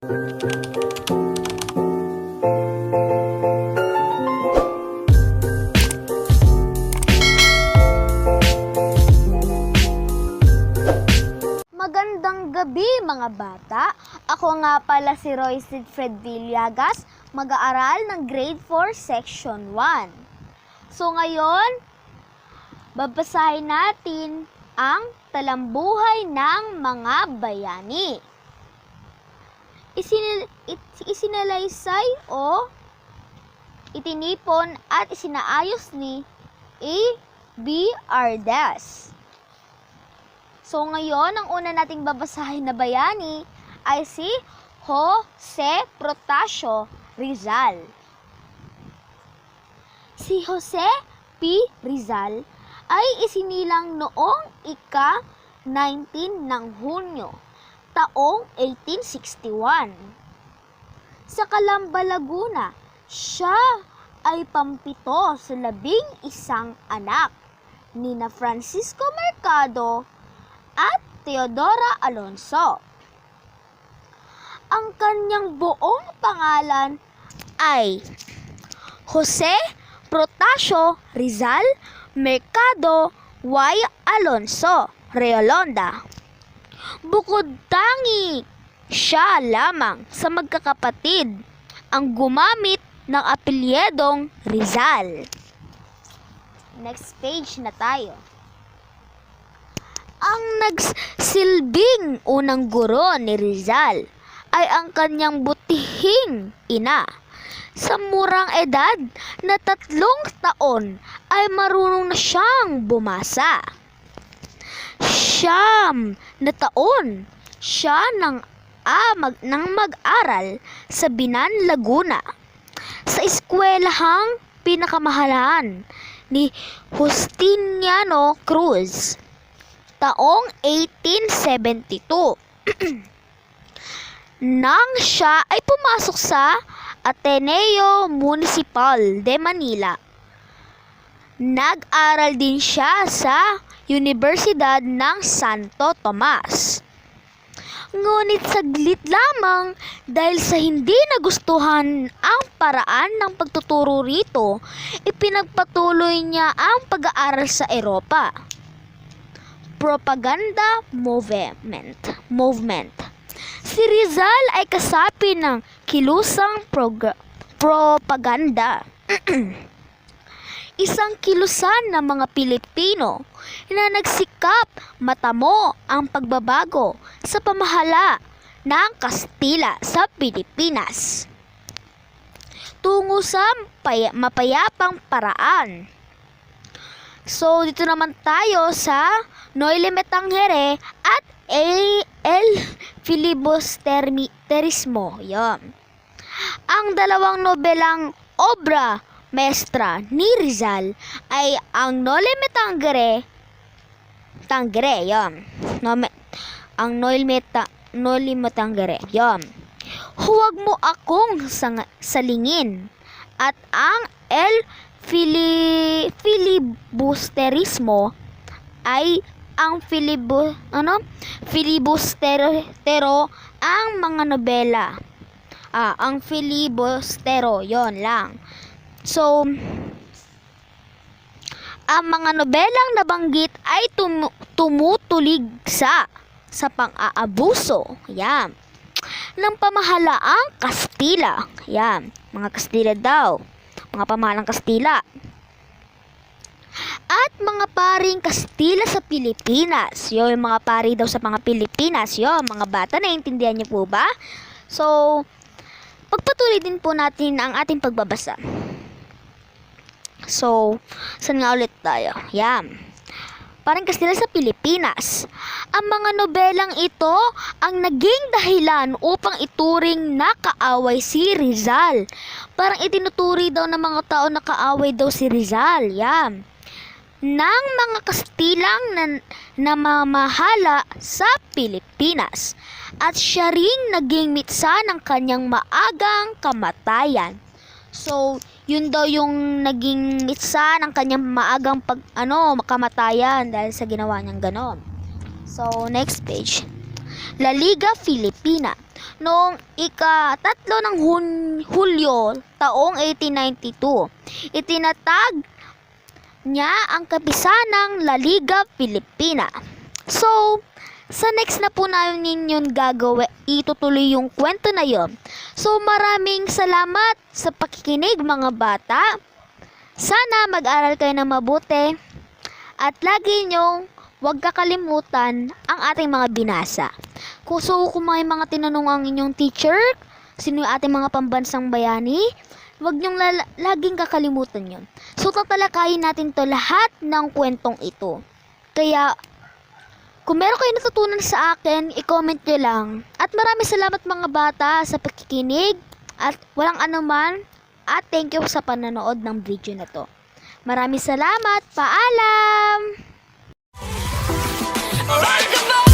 Magandang gabi mga bata. Ako nga pala si Roy Sidfred Villagas, mag-aaral ng Grade 4 Section 1. So ngayon, babasahin natin ang talambuhay ng mga bayani. Isinalaysay o itinipon at isinaayos ni A.B. Ardas. So ngayon, ang una nating babasahin na bayani ay si Jose Protasio Rizal. Si Jose P. Rizal ay isinilang noong ika-19 ng Hunyo, taong 1861. Sa Calamba, Laguna, siya ay pampito sa 11 anak nina Francisco Mercado at Teodora Alonso. Ang kanyang buong pangalan ay Jose Protasio Rizal Mercado Y. Alonso Reolonda. Bukod tangi siya lamang sa magkakapatid ang gumamit ng apelyedong Rizal. Next page na tayo. Ang nagsilbing unang guro ni Rizal ay ang kanyang butihing ina. Sa murang edad na 3 taon ay marunong na siyang bumasa. 9 na taon siya nang mag-aral sa Binan, Laguna sa eskwelahang pinakamahalan ni Justiniano Cruz. Taong 1872. Nang siya ay pumasok sa Ateneo Municipal de Manila, nag-aral din siya sa Universidad ng Santo Tomas. Ngunit saglit lamang dahil sa hindi nagustuhan ang paraan ng pagtuturo rito, ipinagpatuloy niya ang pag-aaral sa Europa. Propaganda movement. Si Rizal ay kasapi ng kilusang propaganda. Isang kilusan ng mga Pilipino na nagsikap matamo ang pagbabago sa pamahala ng Kastila sa Pilipinas tungo sa mapayapang paraan. So, dito naman tayo sa Noyle Metangere at El Filibusterismo. Yan. Ang dalawang nobelang obra maestra ni Rizal ay ang Noyle Metangere, yan. Ang Noyle Metangere, yan. Huwag mo akong salingin, at ang El Filibusterismo ay ang filibustero ang mga nobela. Ang filibustero, yon lang. So, ang mga nobelang nabanggit ay tumutulig sa pang-aabuso, yan, ng pamahalaang Kastila. Yan, mga Kastila daw, mga pamahalang Kastila. At mga paring Kastila sa Pilipinas. Yung mga pari daw sa mga Pilipinas. Yung mga bata, naiintindihan niyo po ba? So, pagpatuloy din po natin ang ating pagbabasa. So, saan nga ulit tayo? Yan. Paring Kastila sa Pilipinas. Ang mga nobelang ito ang naging dahilan upang ituring na kaaway si Rizal. Parang itinuturi daw ng mga tao na kaaway daw si Rizal. Yan. Ng mga Kastilang namamahala sa Pilipinas, at siya ring naging mitsa ng kanyang maagang kamatayan. So, yun daw yung naging mitsa ng kanyang maagang kamatayan dahil sa ginawa niyang ganon. So, next page. La Liga Filipina. Noong ika-3 ng Hulyo taong 1892, itinatag niya ang kapisanang La Liga Filipina. So, sa next na po namin yun itutuloy yung kwento na yon. So, maraming salamat sa pakikinig mga bata. Sana mag-aral kayo ng mabuti at lagi nyong huwag kakalimutan ang ating mga binasa. Kung may mga tinanong ang inyong teacher, sino yung ating mga pambansang bayani, huwag nyong laging kakalimutan yun. So, tatalakayin natin to lahat ng kwentong ito. Kaya, kung meron kayo natutunan sa akin, i-comment nyo lang. At maraming salamat mga bata sa pakikinig at walang anuman. At thank you sa panonood ng video na to. Maraming salamat. Paalam! Alright, come on!